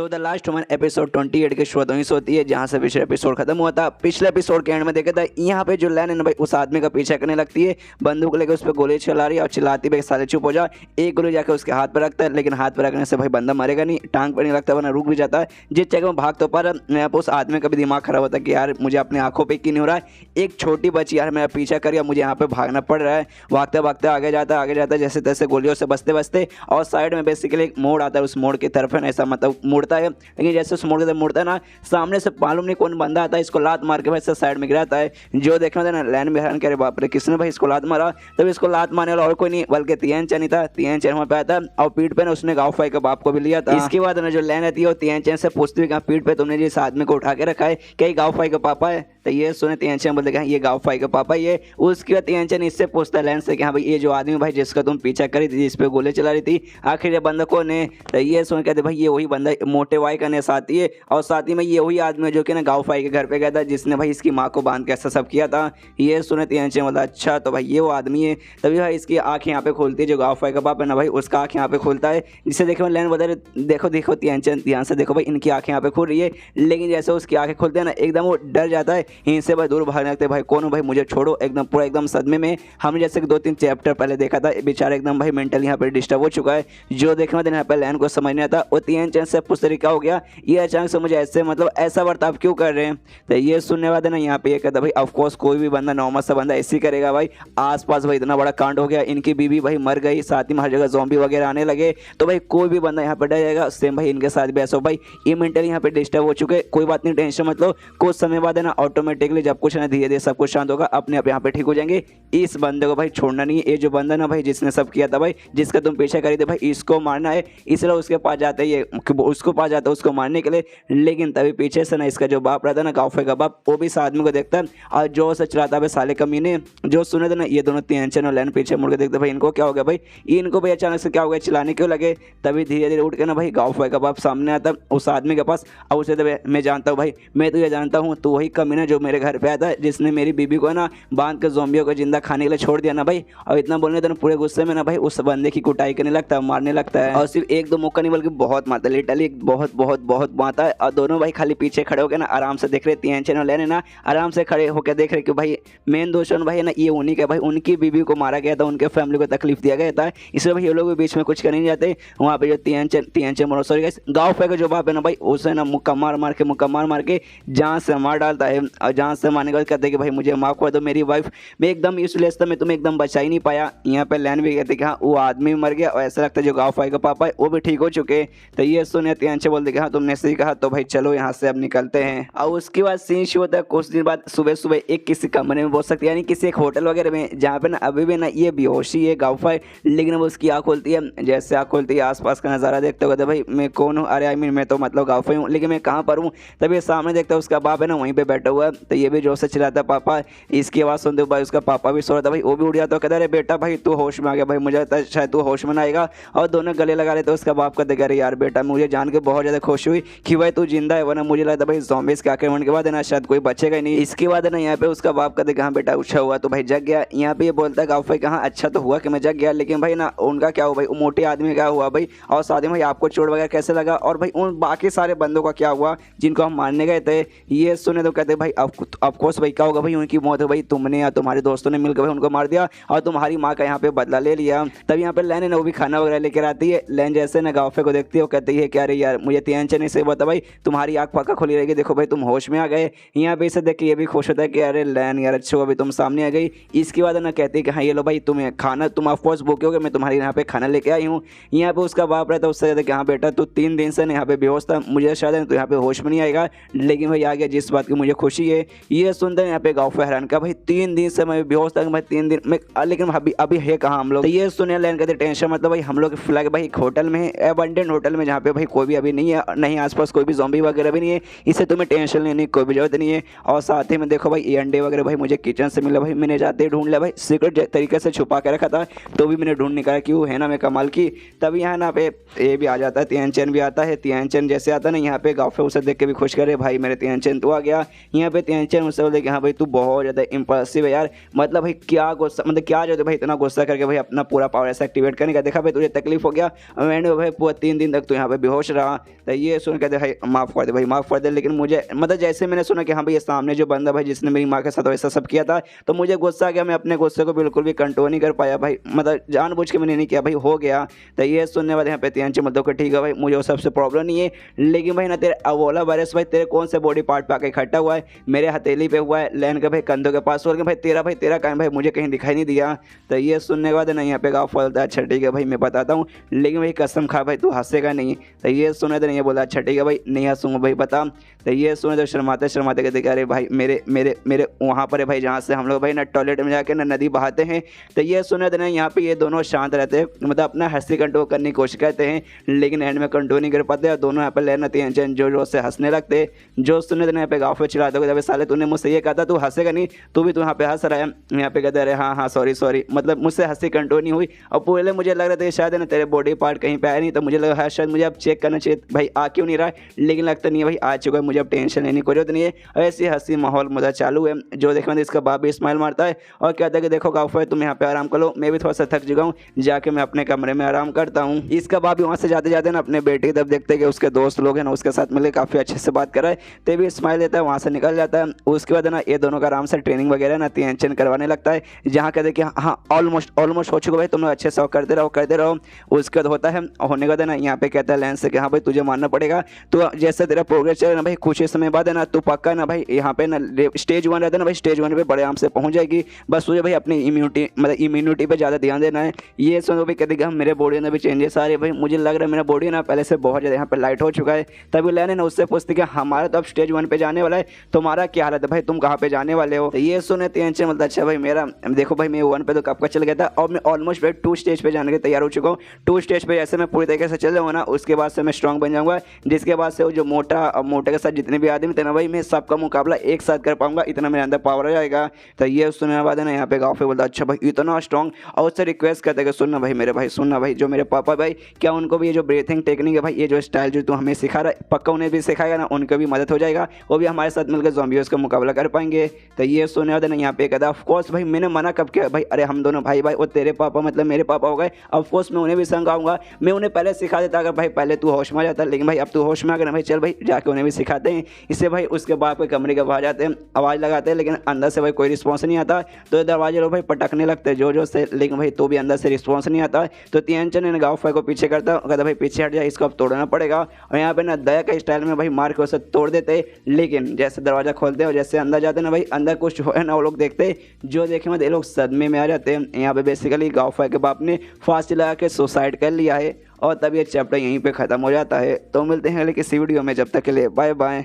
तो the last one episode 28 के शुरुआत वहीं से होती है जहाँ से पिछले एपिसोड खत्म हुआ था। पिछले एपिसोड के एंड में देखा था यहाँ पे जो लैन है ना भाई उस आदमी का पीछा करने लगती है, बंदूक लेकर उस पर गोली चला रही है और चिल्लाती भाई साले चुप हो जा। एक गोली जाकर उसके हाथ पर रखता है, लेकिन हाथ पर रखने से भाई बंदा मरेगा नहीं, टांग पर नहीं लगता वरना रुक भी जाता है। जिस जगह में भाग तो पर उस आदमी का भी दिमाग खराब होता है कि यार मुझे अपनी आंखों पर क्यों नहीं हो रहा है, एक छोटी बच्ची यार मेरा पीछा कर, मुझे यहाँ पे भागना पड़ रहा है। भागते भागते आगे जाता है जैसे तैसे गोलियों से बचते बचते, और साइड में बेसिकली एक मोड़ आता है, उस मोड़ की तरफ है ऐसा मतलब मुड़ता है, लेकिन जैसे उस मोड़ की तरफ मुड़ता है ना सामने से मालूम नहीं कौन बंदा आता है, इसको लात मार के भाई साइड में गिराता है। जो देखने था ना लैन में हैरान करे बाप रे किसने भाई इसको लात मारा, तब इसको लात मारने वाला और कोई नहीं बल्कि तियान चैन ही था। तियान चैन वहाँ पे आता है और पीठ पे ना उसने गाँव फाई के बाप को भी लिया था। इसके बाद ना जो लैन आती है वो तियान चैन से पूछती है पीठ पे तुमने जिस आदमी को उठा के रखा है क्या ये गाँव फाई का पापा है, तो ये सुने तियान चैन बोलते ये गाँव फाई का पापा ये। उसके बाद तियान चैन इससे पूछता है लैन से कि हाँ भाई ये जो आदमी भाई जिसका तुम पीछा करी थी, जिस पे गोली चला रही थी, आखिर ये बंदा कौन है, तो ये सुन कहते भाई ये वही बंदा मोटे वाई का ने साथी है, और साथी में ये वही आदमी है जो कि ना गाँव फाई के घर पे गया था जिसने भाई इसकी माँ को बांध के ऐसा सब किया था। ये सुने तियान चैन बोला अच्छा तो भाई ये वो आदमी है। तभी भाई इसकी आँख यहाँ पे खोलती है, जो गाँव फाई का बाप है ना भाई उसका आँख यहाँ पे खोलता है, जिससे देखो लैन बता देखो देखो तियान चैन ध्यान से देखो भाई इनकी आँखें यहाँ पे खुल रही है, लेकिन जैसे उसकी आँखें खुलते हैं ना एकदम वो डर जाता है, इनसे भाई दूर भागने लगते भाई कौन हो भाई मुझे छोड़ो, एकदम पूरा एकदम सदमे में। हम जैसे 2-3 चैप्टर पहले देखा था बेचारा एकदम भाई मेंटली यहाँ पे डिस्टर्ब हो चुका है। जो देखने यहाँ पे लैन को समझ नहीं आता वो तियान चैन से पूछ तरीका हो गया ये अचानक से मुझे ऐसे मतलब ऐसा बर्ताव क्यों कर रहे हैं, तो ये सुनने वाले ना यहाँ पे ये कहता भाई ऑफकोर्स कोई भी बंदा नॉर्मल सा बंदा ऐसे ही करेगा भाई, आसपास भाई इतना बड़ा कांड हो गया, इनकी बीवी भाई मर गई, साथ ही में हर जगह ज़ॉम्बी वगैरह आने लगे, तो भाई कोई भी बंदा यहाँ पे डर जाएगा। सेम भाई इनके साथ भी ऐसा हो भाई ये मेंटली यहाँ पे डिस्टर्ब हो चुके, कोई बात नहीं टेंशन मतलब कुछ समय बाद है ना ऑटोमेटिकली जब कुछ ना धीरे धीरे सब कुछ शांत होगा अपने आप यहाँ पे ठीक हो जाएंगे। इस बंदे को भाई छोड़ना नहीं है, ये जो बंदा ना भाई जिसने सब किया था भाई जिसका तुम पीछा करी थे भाई इसको मारना है, इसलिए उसके पास जाते ये उसको पास जाता है उसको मारने के लिए। लेकिन तभी पीछे से ना इसका जो बाप रहता है ना गाँव का बाप वो भी इस आदमी को देखता है और जो से चलाता है साले कमीने जो सुने थे ना ये दोनों तियान चैन और लैन पीछे मुड़ के देखते भाई इनको क्या हो गया, भाई इनको भाई अचानक से क्या हो गया चिल्लाने क्यों लगे। तभी धीरे धीरे उठ के ना भाई गाँव का बाप सामने आता उस आदमी के पास और उसे तो मैं जानता हूँ भाई मैं तुझे जानता हूँ, तो वही कमीना जो मेरे घर पे आया था जिसने मेरी बीबी को ना बांध के ज़ॉम्बियों को जिंदा खाने के लिए छोड़ दिया ना भाई। और इतना बोलने तो पूरे गुस्से में ना भाई उस बंदे की कुटाई करने लगता है, मारने लगता है, और सिर्फ 1-2 मुक्का नहीं बल्कि बहुत मारता है, लिटरली बहुत बहुत बहुत मारता है। और दोनों भाई खाली पीछे खड़े होकर ना आराम से देख रहे तियान चैन और लैन ना आराम से खड़े होकर देख रहे कि भाई मेन दुश्मन भाई ना ये उन्हीं का भाई उनकी बीबी को मारा गया था, उनके फैमिली को तकलीफ दिया गया था, इसलिए भाई ये लोग भी बीच में कुछ कर नहीं जाते। वहाँ पे जो तियान चैन सॉरी गाँव का जो बाप है ना भाई उसे ना मुक्का मार के जान से मार डालता है, और जान से मारने के बाद कहते हैं कि भाई मुझे माफ कर दो मेरी वाइफ मैं एकदम यूजलेस था, मैं तुम्हें एकदम बचा ही नहीं पाया। यहाँ पे लैन भी कहते कि हाँ वो आदमी मर गया और ऐसा लगता है जो गाँव फाई का पापा है वो भी ठीक हो चुके। तो ये सुने तियान चैन बोलते कि हाँ तुमने सही कहा, तो भाई चलो यहाँ से अब निकलते हैं। और उसके बाद सीन शुरू होता है कुछ दिन बाद सुबह एक किसी कमरे में बोल सकते यानी किसी एक होटल वगैरह में जहाँ पे ना अभी भी ना ये बेहोशी है गाँव फाई, लेकिन वो उसकी आँख खोलती है, जैसे आँख खोलती है आसपास का नज़ारा देखते हो भाई मैं कौन हूँ, अरे आई मीन मैं तो मतलब गाँव फाई हूँ लेकिन मैं कहाँ पर हूँ। तभी सामने देखता है उसका बाप है ना वहीं पे बैठा हुआ है, तो ये भी जोर से चिल्लाता है पापा, इसकी आवाज़ सुनते भाई उसका पापा भी सो रहा था भाई वो भी उठ जाता है, कहता अरे बेटा भाई तू होश में आ गया, भाई मुझे लगता है शायद तू होश में ना आएगा, और दोनों गले लगा लेते उसका बाप कहते अरे यार बेटा मुझे जान के बहुत ज़्यादा खुश हुई कि भाई तू जिंदा है, वरना मुझे लगता भाई ज़ॉम्बीज़ के आक्रमण के बाद है ना शायद कोई बचेगा ही नहीं। इसके बाद है ना यहाँ पे उसका बाप कहते कहाँ बेटा उछा हुआ तो भाई जग गया। यहाँ पे ये बोलता है गाँव भाई कहाँ अच्छा तो हुआ कि मैं जग गया, लेकिन भाई ना उनका क्या हुआ भाई वो मोटे आदमी क्या हुआ भाई, और साथ में भाई आपको चोट वगैरह कैसे लगा, और भाई उन बाकी सारे बंदों का क्या हुआ जिनको हम मारने गए थे। ये सुने तो कहते भाई ऑफकोर्स भाई क्या होगा भाई उनकी मौत है भाई तुमने या तुम्हारे दोस्तों ने मिलकर भाई उनको मार दिया और तुम्हारी माँ का यहाँ पे बदला ले लिया। तब यहाँ पे लैन है ना वो भी खाना वगैरह लेकर आती है। लैन जैसे ना गाँव को देखती है वो कहती है क्या अरे यार मुझे तियान चैन से बता भाई तुम्हारी आँख पक्का खुली रहेगी, देखो भाई तुम होश में आ गए। यहाँ पे इसे देख के ये भी खुश होता है कि अरे लैन यार अच्छी हो अभी तुम सामने आ गई। इसके बाद ना कहती है कि हाँ ये लो भाई तुम्हें खाना तुम ऑफकोर्स भूखे होगे मैं तुम्हारे यहाँ पे खाना लेके आई हूँ। यहाँ पे उसका बाप रहता है उससे कहता है कि हाँ बेटा तू 3 दिन से यहाँ पे बेहोश था, मुझे शायद तो यहाँ पे होश में नहीं आएगा, लेकिन भाई आ गया जिस बात की मुझे खुशी है। ये सुनते हैं यहाँ पे गाँव हैरान का भाई 3 दिन से मैं बेहोश था भाई 3 दिन में, लेकिन अभी है कहाँ हम लोग। तो ये सुने लैन कहते टेंशन मतलब भाई हम लोग फिलहाल भाई एक होटल में है, एबंडेंट होटल में, जहाँ पे भाई कोई भी अभी नहीं है, नहीं आसपास कोई भी ज़ॉम्बी वगैरह भी नहीं है, इससे तुम्हें टेंशन लेने की कोई भी जरूरत नहीं है। और साथ ही में देखो भाई ये अंडे वगैरह भाई मुझे किचन से मिला भाई, मैंने जाते ही ढूंढ लिया भाई, सीक्रेट तरीके से छुपा के रखा था तो भी मैंने ढूंढ निकाला, क्यों है ना मैं कमाल की। तभी यहाँ ना पे ये भी आ जाता है, तियान चैन भी आता है। तियान चैन जैसे आता है ना यहाँ पे गाँव पे उसे देख के भी खुश करे भाई मेरे तियान चैन तो आ गया। यहाँ पे तियान चैन उससे बोलते कि हाँ भाई तू बहुत ज़्यादा इंपल्सिव है यार, मतलब भाई क्या गुस्सा, मतलब क्या जो भाई इतना गुस्सा करके भाई अपना पूरा पावर ऐसा एक्टिवेट करने का, देखा भाई तुझे तकलीफ हो गया, मैंने भाई पूरा 3 दिन तक तो यहाँ पे बेहोश रहा, था। तो ये सुन कहते भाई माफ़ कर दे भाई, माफ़ कर दे। लेकिन मुझे मतलब जैसे मैंने सुना कि हाँ भाई ये सामने जो बंदा भाई जिसने मेरी माँ के साथ वैसा सब किया था, तो मुझे गुस्सा आ गया। मैं अपने गुस्से को बिल्कुल भी कंट्रोल नहीं कर पाया भाई, मतलब जानबूझ के मैंने नहीं किया भाई, हो गया। तो ये सुनने वाले यहाँ पे त्यांचे मतलब कि ठीक है भाई, मुझे वो सबसे प्रॉब्लम नहीं है। लेकिन भाई ना तेरे अवोला वायरस भाई तेरे कौन से बॉडी पार्ट पे आके इकट्ठा हुआ है? मेरे हथेली पे हुआ है, लैन के भाई कंधों के पास हुआ है भाई तेरा काम भाई मुझे कहीं दिखाई नहीं दिया। तो ये सुनने के बाद ना यहाँ पे गाँव बोलता है अच्छा ठीक है भाई मैं बताता हूँ, लेकिन भाई कसम खा भाई तू हंसेगा नहीं। तो ये सुने तो नहीं बोला अच्छा ठीक है भाई नहीं हंसूंगा भाई बता। तो ये सुने तो शर्माते शर्माते कहते अरे भाई मेरे मेरे मेरे वहाँ पर है भाई जहाँ से हम लोग भाई ना टॉयलेट में जाके ना नदी बहाते हैं। तो ये सुने तो ना यहाँ पे ये दोनों शांत रहते हैं, मतलब अपना हंसी कंट्रोल करने की कोशिश करते हैं, लेकिन एंड में कंट्रोल नहीं कर पाते और दोनों यहाँ पे लेना टेंशन जो जोर से हंसने लगते। जो सुने तो यहाँ पे गाँव पे चिल्लाते हो साले तूने मुझसे ये कहा था तू हंसेगा नहीं, तू भी तो यहाँ पे हंस रहा है। यहाँ पे कहते अरे हाँ हाँ सॉरी सॉरी, मतलब मुझसे हंसी कंट्रोल नहीं हुई। और पहले मुझे लग रहा था कि शायद है ना तेरे बॉडी पार्ट कहीं पे आया नहीं, तो मुझे लगा है शायद मुझे अब चेक करना चाहिए भाई आ क्यों नहीं रहा है, लेकिन लगता नहीं है भाई आ चुका है, मुझे अब टेंशन लेने की जरूरत नहीं है। ऐसी हंसी माहौल मजा चालू है। जो देखने में इसका बाप भी स्माइल मारता है और कहता है कि देखो गाँव तुम यहाँ पे आराम करो, मैं भी थोड़ा सा थक चुका हूँ, जाके मैं अपने कमरे में आराम करता हूँ। इसका बाप भी वहाँ से जाते जाते ना अपने बेटे तब देखते कि उसके दोस्त लोग हैं ना उसके साथ मिलकर काफ़ी अच्छे से बात कर रहा है, ते भी स्माइल देता है, वहाँ से निकल जाता है। उसके बाद ना ये दोनों का आराम से ट्रेनिंग वगैरह ना टेंशन करवाने लगता है, जहाँ कहते कि हाँ ऑलमोस्ट हो चुका भाई, तुम लोग अच्छे से करते रहो। उसके बाद होता है होने का ना यहाँ पे कहता है लेंस से कि हाँ भाई तुझे मानना पड़ेगा, तो जैसे तेरा प्रोग्रेस चले ना भाई कुछ ही समय बाद है ना तू पक्का ना भाई यहाँ पे ना स्टेज 1 रहता है ना भाई, स्टेज 1 पे बड़े आराम से पहुँच जाएगी। बस तुझे भाई अपनी इम्यूनिटी पे ज़्यादा ध्यान देना है। ये सुनो भाई कहते कि हम मेरे बॉडी में भी चेंजेस आ रहे भाई, मुझे लग रहा है मेरा बॉडी ना पहले से बहुत ज़्यादा यहाँ पे लाइट हो चुका है। तभी लेने ना उससे पूछती कि हमारा तो अब स्टेज 1 पे जाने वाला है, तुम्हारा क्या हालत है भाई, तुम कहाँ पे जाने वाले हो? तो ये सुने टेंशन मतलब अच्छा भाई मेरा देखो भाई मैं 1 पे तो कब का चल गया था और मैं ऑलमोस्ट भाई 2 स्टेज पे जाने के तैयार हो चुका हूँ। 2 स्टेज पे जैसे मैं पूरी तरीके से चल जाऊँगा ना उसके बाद से मैं स्ट्रॉन्ग बन जाऊँगा, जिसके बाद से वो जो मोटे के साथ जितने भी आदमी थे ना भाई मैं सबका मुकाबला एक साथ कर पाऊंगा, इतना मेरे अंदर पावर आ जाएगा। तो ये सुनने के बाद है ना यहाँ पे गाँव पे बोलता अच्छा भाई इतना स्ट्रॉन्ग, और उससे रिक्वेस्ट करते कि सुनना भाई जो मेरे पापा भाई क्या उनको भी ये जो ब्रीथिंग टेक्निक है भाई, ये जो स्टाइल जो तू हमें सिखा रहा है पक्का उन्हें भी सिखाएगा ना, उनको भी मदद हो जाएगा, वो भी हमारे साथ मिलकर ज़ॉम्बियों का मुकाबला कर पाएंगे। तो ये सुनने वाले ना यहाँ पे कहता ऑफकोर्स भाई मैंने मना कब किया भाई, अरे हम दोनों भाई वो तेरे पापा मतलब मेरे पापा हो गए, ऑफकोर्स मैं उन्हें भी संग आऊँगा, मैं उन्हें पहले सिखा देता अगर भाई पहले तू होश में आ जाता, लेकिन भाई अब तू होश में आ गया ना भाई, चल भाई जाके उन्हें भी सिखाते हैं। इससे भाई उसके बाप के कमरे के बाहर जाते हैं, आवाज़ लगाते हैं, लेकिन अंदर से भाई कोई रिस्पॉन्स नहीं आता, तो दरवाजे लोग भाई पटकने लगते हैं जोर से, लेकिन भाई तो भी अंदर से रिस्पॉन्स नहीं आता। तो तियांचन ने गाँव को पीछे करता कहता भाई पीछे हट जाए, इसको अब तोड़ना पड़ेगा। और यहाँ पे ना दया के स्टाइल में भाई मार के उसे तोड़ देते, लेकिन जैसे दरवाजा खोलते और जैसे अंदर जाते ना भाई अंदर कुछ है ना वो लोग देखते, जो देखे मतलब ये लोग सदमे में आ जाते हैं। यहाँ पे बेसिकली गाँव के बाप ने फांसी लगा के सुसाइड कर लिया है और तब ये चैप्टर यहीं पे ख़त्म हो जाता है। तो मिलते हैं अगले किसी वीडियो में, जब तक के लिए बाय बाय।